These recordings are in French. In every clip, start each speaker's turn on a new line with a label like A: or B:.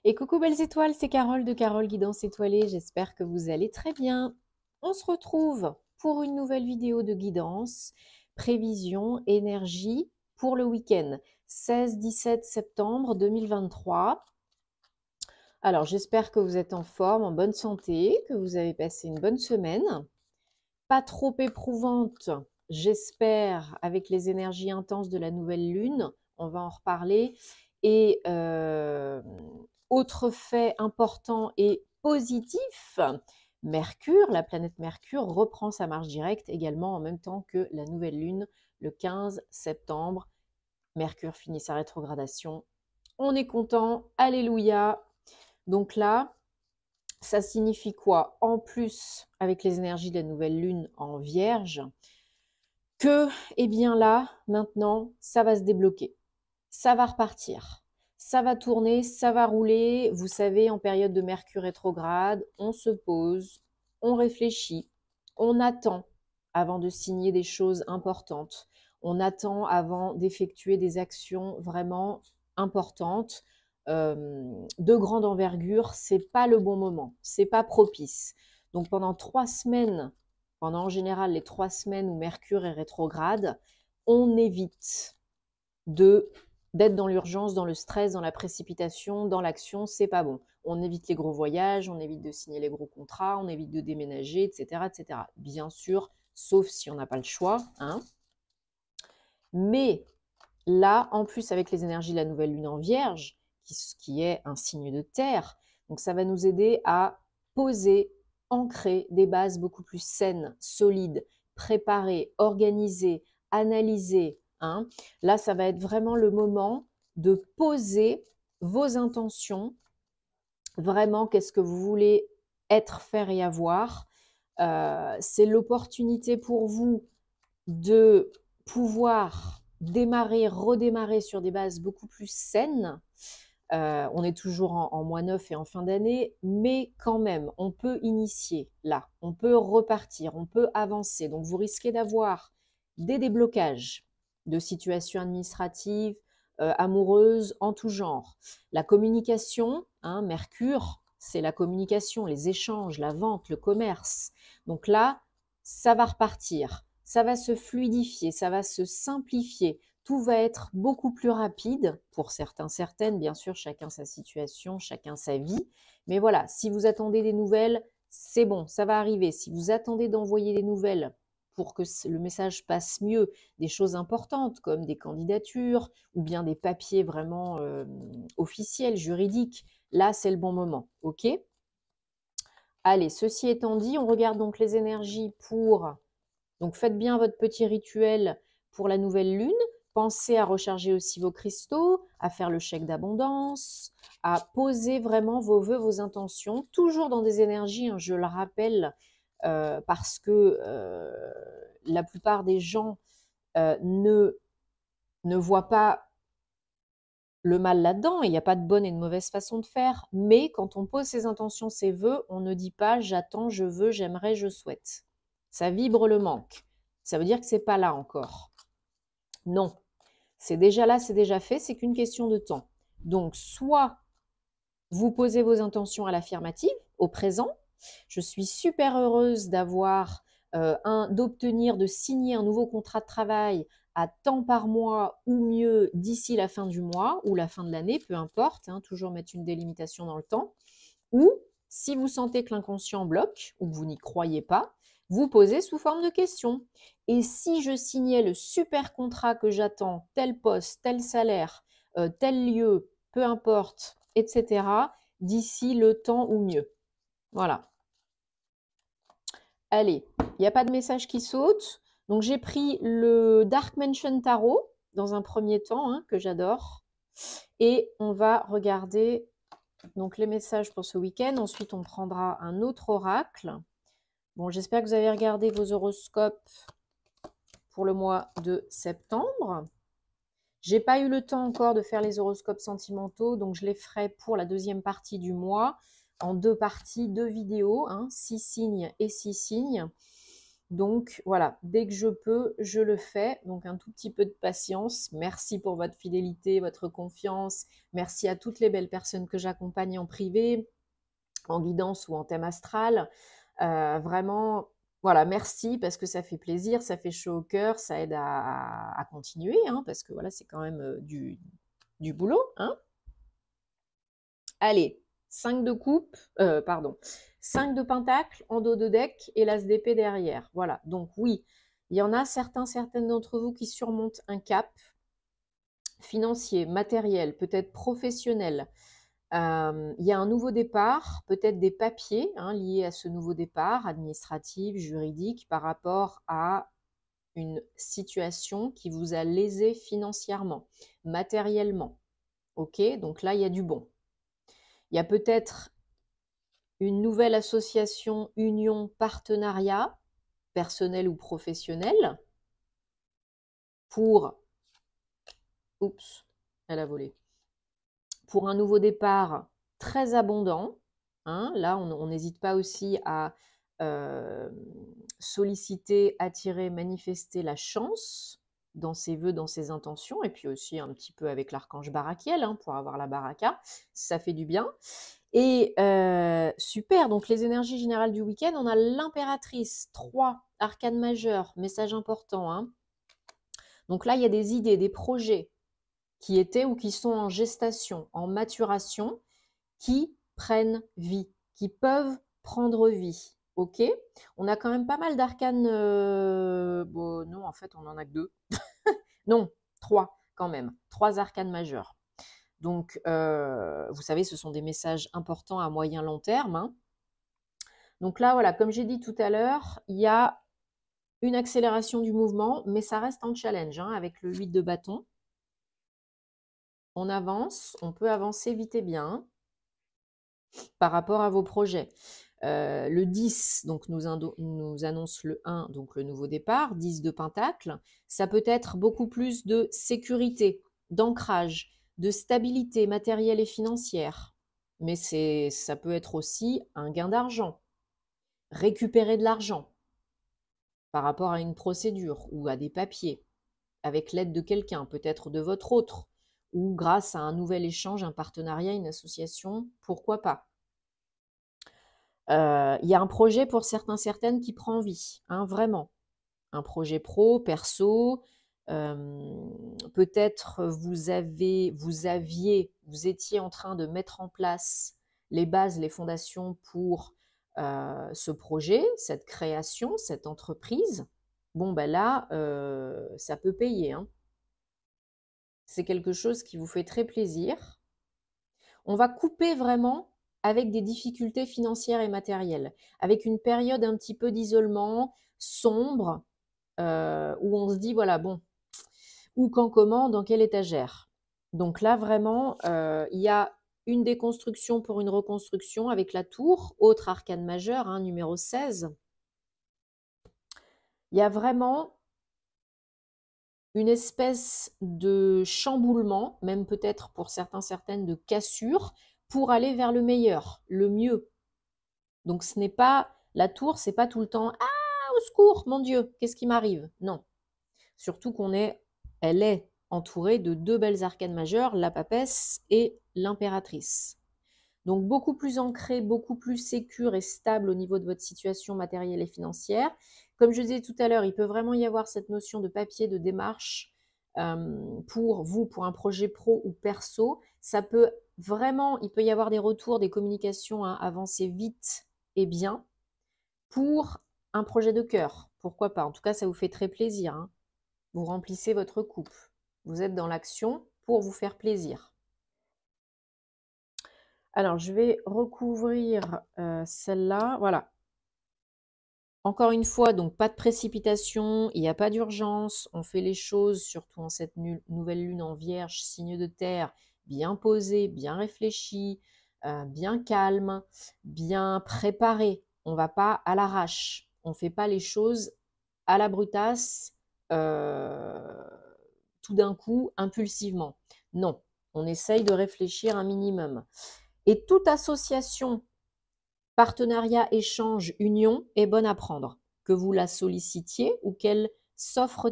A: Et coucou belles étoiles, c'est Carole de Carole Guidance Étoilée, j'espère que vous allez très bien. On se retrouve pour une nouvelle vidéo de guidance, prévision, énergie pour le week-end 16-17 septembre 2023. Alors j'espère que vous êtes en forme, en bonne santé, que vous avez passé une bonne semaine, pas trop éprouvante, j'espère, avec les énergies intenses de la nouvelle lune, on va en reparler. Et autre fait important et positif, Mercure, la planète Mercure, reprend sa marche directe également en même temps que la nouvelle lune, le 15 septembre. Mercure finit sa rétrogradation. On est content, alléluia. Donc là, ça signifie quoi? En plus, avec les énergies de la nouvelle lune en Vierge, que, eh bien là, maintenant, ça va se débloquer. Ça va repartir. Ça va tourner, ça va rouler. Vous savez, en période de Mercure rétrograde, on se pose, on réfléchit, on attend avant de signer des choses importantes. On attend avant d'effectuer des actions vraiment importantes, de grande envergure. C'est pas le bon moment, c'est pas propice. Donc pendant 3 semaines, pendant en général les 3 semaines où Mercure est rétrograde, on évite d'être dans l'urgence, dans le stress, dans la précipitation, dans l'action, c'est pas bon. On évite les gros voyages, on évite de signer les gros contrats, on évite de déménager, etc. etc. Bien sûr, sauf si on n'a pas le choix. Hein. Mais là, en plus, avec les énergies de la nouvelle lune en Vierge, qui est un signe de terre, donc ça va nous aider à poser, ancrer des bases beaucoup plus saines, solides, préparées, organisées, analysées. Hein. Là, ça va être vraiment le moment de poser vos intentions. Vraiment, qu'est-ce que vous voulez être, faire et avoir. C'est l'opportunité pour vous de pouvoir démarrer, redémarrer sur des bases beaucoup plus saines. On est toujours en mois 9 et en fin d'année, mais quand même, on peut initier là, on peut repartir, on peut avancer. Donc, vous risquez d'avoir des déblocages de situations administratives, amoureuses, en tout genre. La communication, hein, Mercure, c'est la communication, les échanges, la vente, le commerce. Donc là, ça va repartir, ça va se fluidifier, ça va se simplifier. Tout va être beaucoup plus rapide pour certains, certaines, bien sûr, chacun sa situation, chacun sa vie. Mais voilà, si vous attendez des nouvelles, c'est bon, ça va arriver. Si vous attendez d'envoyer des nouvelles pour que le message passe mieux, des choses importantes comme des candidatures ou bien des papiers vraiment officiels, juridiques, là, c'est le bon moment. OK ? Allez, ceci étant dit, on regarde donc les énergies pour... Donc, faites bien votre petit rituel pour la nouvelle lune. Pensez à recharger aussi vos cristaux, à faire le chèque d'abondance, à poser vraiment vos vœux, vos intentions, toujours dans des énergies, hein, je le rappelle, parce que la plupart des gens ne voient pas le mal là-dedans. Il n'y a pas de bonne et de mauvaise façon de faire. Mais quand on pose ses intentions, ses vœux, on ne dit pas j'attends, je veux, j'aimerais, je souhaite. Ça vibre le manque. Ça veut dire que ce n'est pas là encore. Non, c'est déjà là, c'est déjà fait, c'est qu'une question de temps. Donc, soit vous posez vos intentions à l'affirmative, au présent. Je suis super heureuse d'obtenir, de signer un nouveau contrat de travail à temps par mois ou mieux d'ici la fin du mois ou la fin de l'année, peu importe, hein, toujours mettre une délimitation dans le temps. Ou si vous sentez que l'inconscient bloque ou que vous n'y croyez pas, vous posez sous forme de question. Et si je signais le super contrat que j'attends, tel poste, tel salaire, tel lieu, peu importe, etc., d'ici le temps ou mieux. Voilà. Allez, il n'y a pas de message qui saute. Donc j'ai pris le Dark Mansion Tarot dans un premier temps, hein, que j'adore. Et on va regarder donc les messages pour ce week-end. Ensuite, on prendra un autre oracle. Bon, j'espère que vous avez regardé vos horoscopes pour le mois de septembre. J'ai pas eu le temps encore de faire les horoscopes sentimentaux, donc je les ferai pour la deuxième partie du mois, en 2 parties, 2 vidéos, hein, 6 signes et 6 signes. Donc voilà, dès que je peux, je le fais. Donc un tout petit peu de patience. Merci pour votre fidélité, votre confiance. Merci à toutes les belles personnes que j'accompagne en privé, en guidance ou en thème astral. Vraiment, voilà, merci parce que ça fait plaisir, ça fait chaud au cœur, ça aide à continuer, hein, parce que voilà, c'est quand même du boulot. Hein. Allez, 5 de coupe, pardon, 5 de pentacle en dos de deck et l'as d'épée derrière. Voilà, donc oui, il y en a certaines d'entre vous qui surmontent un cap financier, matériel, peut-être professionnel. Il y a un nouveau départ, peut-être des papiers hein, liés à ce nouveau départ, administratif, juridique, par rapport à une situation qui vous a lésé financièrement, matériellement. Ok, donc là, il y a du bon. Il y a peut-être une nouvelle association, union, partenariat, personnel ou professionnel, pour, oups, elle a volé, pour un nouveau départ très abondant. Hein, là, on n'hésite pas aussi à solliciter, attirer, manifester la chance dans ses vœux, dans ses intentions, et puis aussi un petit peu avec l'archange Barakiel, hein, pour avoir la baraka, ça fait du bien. Et super, donc les énergies générales du week-end, on a l'impératrice, 3 arcanes majeures, message important. Hein. Donc là, il y a des idées, des projets qui étaient ou qui sont en gestation, en maturation, qui prennent vie, qui peuvent prendre vie. Ok. On a quand même pas mal d'arcanes. Bon, non, en fait, on en a que 2. Non, 3 quand même. 3 arcanes majeures. Donc, vous savez, ce sont des messages importants à moyen long terme. Hein. Donc là, voilà, comme j'ai dit tout à l'heure, il y a une accélération du mouvement, mais ça reste en challenge hein, avec le 8 de bâton. On avance, on peut avancer vite et bien par rapport à vos projets. Le 10 donc, nous annonce le 1, donc le nouveau départ, 10 de pentacle. Ça peut être beaucoup plus de sécurité, d'ancrage, de stabilité matérielle et financière. Mais ça peut être aussi un gain d'argent, récupérer de l'argent par rapport à une procédure ou à des papiers, avec l'aide de quelqu'un, peut-être de votre autre, ou grâce à un nouvel échange, un partenariat, une association, pourquoi pas. Il y a un projet pour certaines qui prend vie, hein, vraiment. Un projet pro, perso, peut-être vous étiez en train de mettre en place les bases, les fondations pour ce projet, cette création, cette entreprise. Bon, ben là, ça peut payer. Hein. C'est quelque chose qui vous fait très plaisir. On va couper vraiment avec des difficultés financières et matérielles, avec une période un petit peu d'isolement, sombre, où on se dit, voilà, bon, où, quand, comment, dans quelle étagère. Donc là, vraiment, il y a une déconstruction pour une reconstruction avec la tour, autre arcane majeure, hein, numéro 16. Il y a vraiment une espèce de chamboulement, même peut-être pour certaines de cassure, pour aller vers le meilleur, le mieux. Donc ce n'est pas, la tour, c'est pas tout le temps, ah, au secours, mon Dieu, qu'est-ce qui m'arrive? Non. Surtout elle est entourée de 2 belles arcanes majeures, la papesse et l'impératrice. Donc beaucoup plus ancrée, beaucoup plus sécure et stable au niveau de votre situation matérielle et financière. Comme je disais tout à l'heure, il peut vraiment y avoir cette notion de papier, de démarche pour vous, pour un projet pro ou perso. Ça peut vraiment, il peut y avoir des retours, des communications hein, avancer vite et bien pour un projet de cœur. Pourquoi pas? En tout cas, ça vous fait très plaisir. Hein. Vous remplissez votre coupe. Vous êtes dans l'action pour vous faire plaisir. Alors, je vais recouvrir celle-là. Voilà. Encore une fois, donc pas de précipitation, il n'y a pas d'urgence. On fait les choses, surtout en cette nouvelle lune en vierge, signe de terre, bien posé, bien réfléchi, bien calme, bien préparé. On ne va pas à l'arrache. On ne fait pas les choses à la brutasse, tout d'un coup, impulsivement. Non, on essaye de réfléchir un minimum. Et toute association, partenariat, échange, union est bonne à prendre. que vous la sollicitiez ou qu'elle s'offre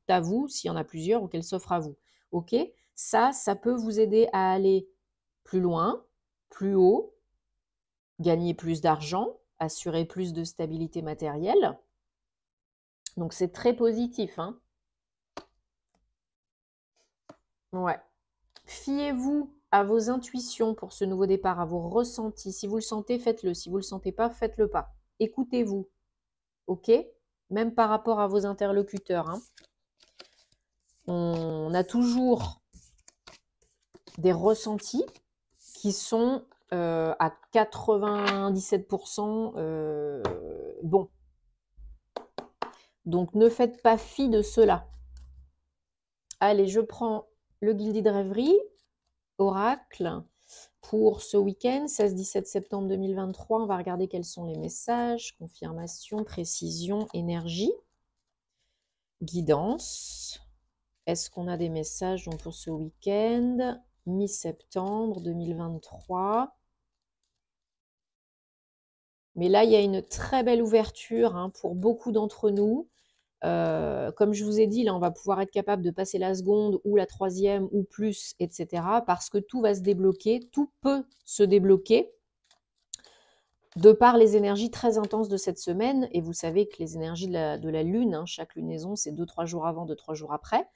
A: à vous, s'il y en a plusieurs, ou qu'elle s'offre à vous. Ok? Ça peut vous aider à aller plus loin, plus haut, gagner plus d'argent, assurer plus de stabilité matérielle. Donc c'est très positif, hein. Ouais. Fiez-vous à vos intuitions pour ce nouveau départ, à vos ressentis. Si vous le sentez, faites-le. Si vous ne le sentez pas, faites-le pas. Écoutez-vous. Ok? Même par rapport à vos interlocuteurs, hein. On a toujours des ressentis qui sont à 97% bons. Donc ne faites pas fi de cela. Allez, je prends le Guilded Rêverie, Oracle, pour ce week-end, 16-17 septembre 2023. On va regarder quels sont les messages, confirmation, précision, énergie, guidance. Est-ce qu'on a des messages donc, pour ce week-end, mi-septembre 2023? Mais là, il y a une très belle ouverture hein, pour beaucoup d'entre nous. Comme je vous ai dit, là, on va pouvoir être capable de passer la seconde ou la troisième ou plus, etc. Parce que tout va se débloquer, tout peut se débloquer de par les énergies très intenses de cette semaine. Et vous savez que les énergies de la lune, hein, chaque lunaison, c'est 2-3 jours avant, 2-3 jours après.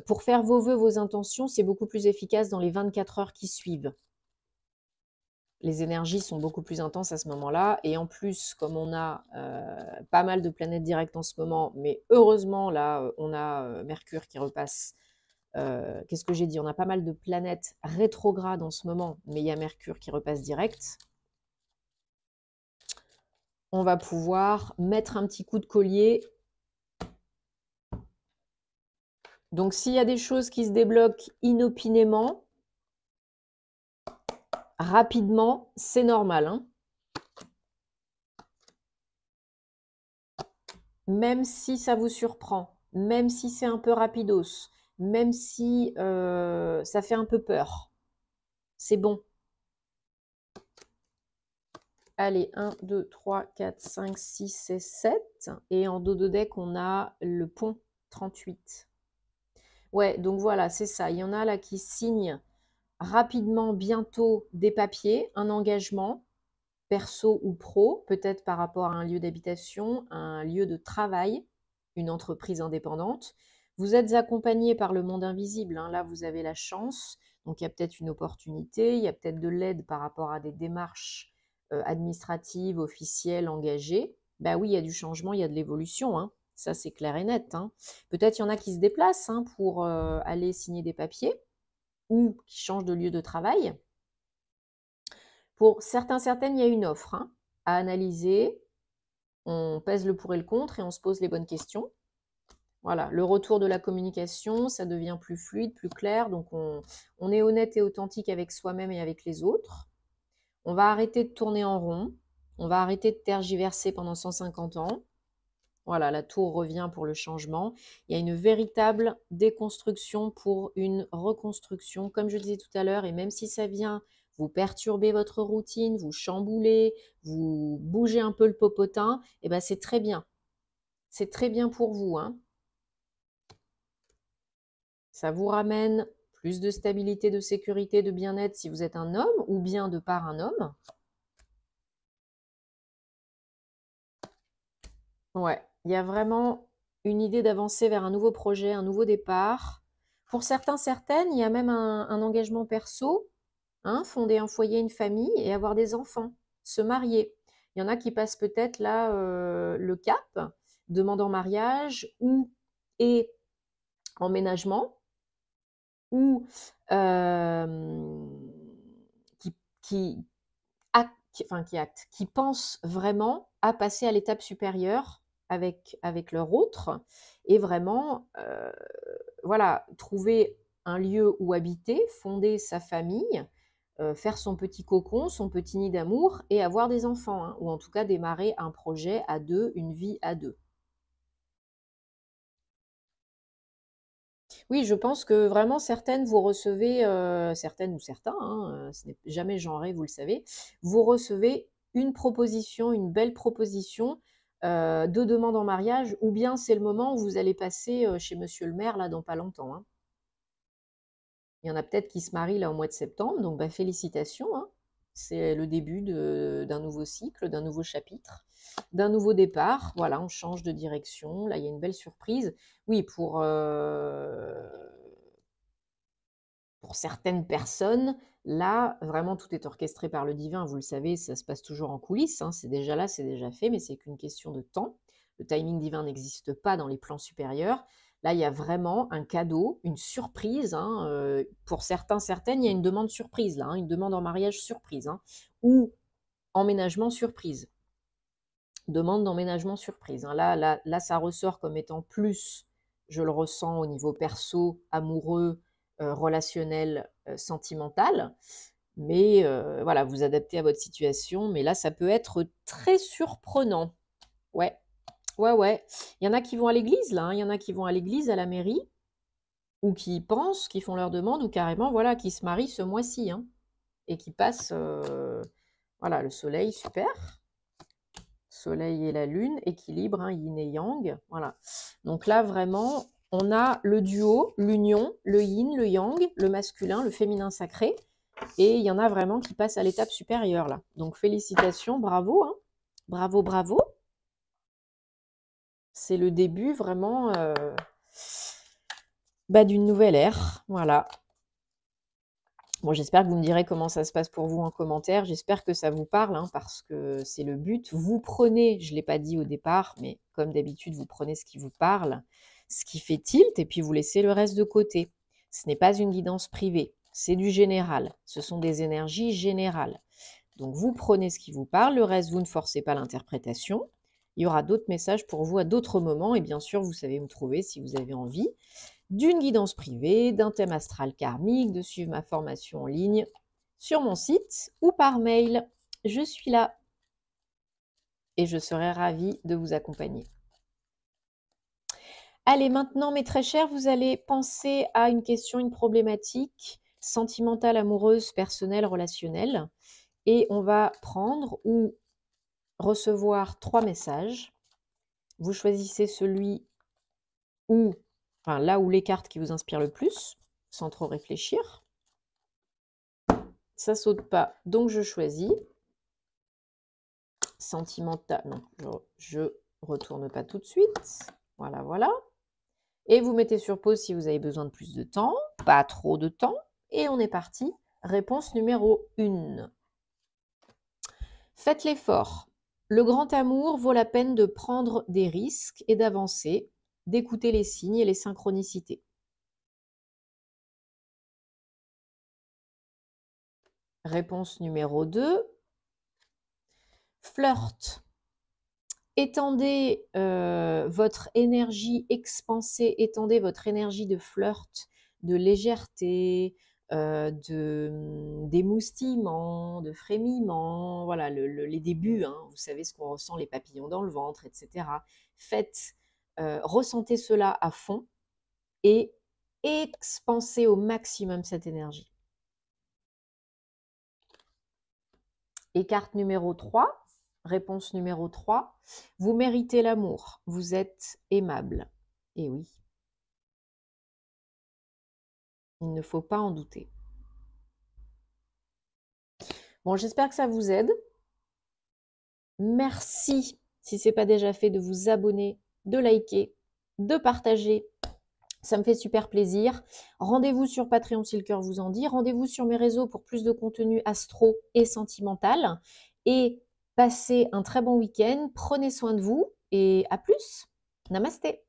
A: Pour faire vos vœux, vos intentions, c'est beaucoup plus efficace dans les 24 heures qui suivent. Les énergies sont beaucoup plus intenses à ce moment-là. Et en plus, comme on a pas mal de planètes directes en ce moment, mais heureusement, là, on a Mercure qui repasse. Qu'est-ce que j'ai dit? On a pas mal de planètes rétrogrades en ce moment, mais il y a Mercure qui repasse direct. On va pouvoir mettre un petit coup de collier. Donc, s'il y a des choses qui se débloquent inopinément, rapidement, c'est normal, hein. Même si ça vous surprend, même si c'est un peu rapidos, même si ça fait un peu peur, c'est bon. Allez, 1, 2, 3, 4, 5, 6 et 7. Et en dos de deck, on a le pont 38. Ouais, donc voilà, c'est ça. Il y en a là qui signent rapidement, bientôt, des papiers, un engagement, perso ou pro, peut-être par rapport à un lieu d'habitation, un lieu de travail, une entreprise indépendante. Vous êtes accompagné par le monde invisible, hein. Là, vous avez la chance. Donc, il y a peut-être une opportunité, il y a peut-être de l'aide par rapport à des démarches administratives, officielles, engagées. Ben oui, il y a du changement, il y a de l'évolution, hein. Ça, c'est clair et net, hein. Peut-être il y en a qui se déplacent hein, pour aller signer des papiers ou qui changent de lieu de travail. Pour certaines, il y a une offre hein, à analyser. On pèse le pour et le contre et on se pose les bonnes questions. Voilà, le retour de la communication, ça devient plus fluide, plus clair. Donc, on est honnête et authentique avec soi-même et avec les autres. On va arrêter de tourner en rond. On va arrêter de tergiverser pendant 150 ans. Voilà, la tour revient pour le changement. Il y a une véritable déconstruction pour une reconstruction. Comme je disais tout à l'heure, et même si ça vient vous perturber votre routine, vous chambouler, vous bougez un peu le popotin, eh ben c'est très bien. C'est très bien pour vous, hein. Ça vous ramène plus de stabilité, de sécurité, de bien-être si vous êtes un homme ou bien de par un homme. Ouais, il y a vraiment une idée d'avancer vers un nouveau projet, un nouveau départ. Pour certains, certaines, il y a même un engagement perso, hein, fonder un foyer, une famille et avoir des enfants, se marier. Il y en a qui passent peut-être là le cap, demande en mariage ou et emménagement, ou qui, qui, qui pensent vraiment à passer à l'étape supérieure avec leur autre et vraiment voilà, trouver un lieu où habiter, fonder sa famille, faire son petit cocon, son petit nid d'amour et avoir des enfants, hein, ou en tout cas démarrer un projet à deux, une vie à deux. Oui, je pense que vraiment certaines, vous recevez, certaines ou certains, hein, ce n'est jamais genré, vous le savez, vous recevez une proposition, une belle proposition de demande en mariage, ou bien c'est le moment où vous allez passer chez monsieur le maire, là, dans pas longtemps, hein. Il y en a peut-être qui se marient là au mois de septembre, donc bah, félicitations, hein. C'est le début d'un nouveau cycle, d'un nouveau chapitre, d'un nouveau départ. Voilà, on change de direction. Là, il y a une belle surprise. Oui, pour certaines personnes, là, vraiment, tout est orchestré par le divin. Vous le savez, ça se passe toujours en coulisses, hein. C'est déjà là, c'est déjà fait, mais c'est qu'une question de temps. Le timing divin n'existe pas dans les plans supérieurs. Là, il y a vraiment un cadeau, une surprise, hein. Pour certains, certaines, il y a une demande surprise, là, hein, une demande en mariage surprise, hein, ou emménagement surprise. Demande d'emménagement surprise, hein. Là, ça ressort comme étant plus, je le ressens au niveau perso, amoureux, relationnel, sentimental. Mais voilà, vous adaptez à votre situation. Mais là, ça peut être très surprenant. Ouais, ouais, ouais. Il y en a qui vont à l'église, là, hein. Il y en a qui vont à l'église, à la mairie, ou qui y pensent, qui font leur demande, ou carrément, voilà, qui se marient ce mois-ci, hein, et qui passent, voilà, le soleil, super. Soleil et la lune, équilibre, hein, yin et yang, voilà. Donc là, vraiment, on a le duo, l'union, le yin, le yang, le masculin, le féminin sacré, et il y en a vraiment qui passent à l'étape supérieure, là. Donc félicitations, bravo, hein. Bravo, bravo. C'est le début, vraiment, d'une nouvelle ère, voilà. Bon, j'espère que vous me direz comment ça se passe pour vous en commentaire. J'espère que ça vous parle, hein, parce que c'est le but. Vous prenez, je ne l'ai pas dit au départ, mais comme d'habitude, vous prenez ce qui vous parle, ce qui fait tilt, et puis vous laissez le reste de côté. Ce n'est pas une guidance privée, c'est du général. Ce sont des énergies générales. Donc vous prenez ce qui vous parle, le reste, vous ne forcez pas l'interprétation. Il y aura d'autres messages pour vous à d'autres moments, et bien sûr, vous savez me trouver si vous avez envie d'une guidance privée, d'un thème astral karmique, de suivre ma formation en ligne sur mon site ou par mail. Je suis là et je serai ravie de vous accompagner. Allez, maintenant, mes très chers, vous allez penser à une question, une problématique sentimentale, amoureuse, personnelle, relationnelle. Et on va prendre ou recevoir 3 messages. Vous choisissez celui où, enfin là où les cartes qui vous inspirent le plus, sans trop réfléchir. Ça saute pas, donc je choisis. Sentimental, non, je retourne pas tout de suite. Voilà, voilà. Et vous mettez sur pause si vous avez besoin de plus de temps, pas trop de temps. Et on est parti. Réponse numéro 1. Faites l'effort. Le grand amour vaut la peine de prendre des risques et d'avancer, d'écouter les signes et les synchronicités. Réponse numéro 2. Flirt. Étendez votre énergie expansée, étendez votre énergie de flirt, de légèreté, d'émoustillement, de frémillement, voilà, les débuts, hein, vous savez ce qu'on ressent, les papillons dans le ventre, etc. Faites, ressentez cela à fond et expansez au maximum cette énergie. Et carte numéro 3. Réponse numéro 3, vous méritez l'amour, vous êtes aimable. Et oui, il ne faut pas en douter. Bon, j'espère que ça vous aide. Merci, si ce n'est pas déjà fait, de vous abonner, de liker, de partager. Ça me fait super plaisir. Rendez-vous sur Patreon si le cœur vous en dit. Rendez-vous sur mes réseaux pour plus de contenu astro et sentimental. Et passez un très bon week-end. Prenez soin de vous et à plus. Namasté.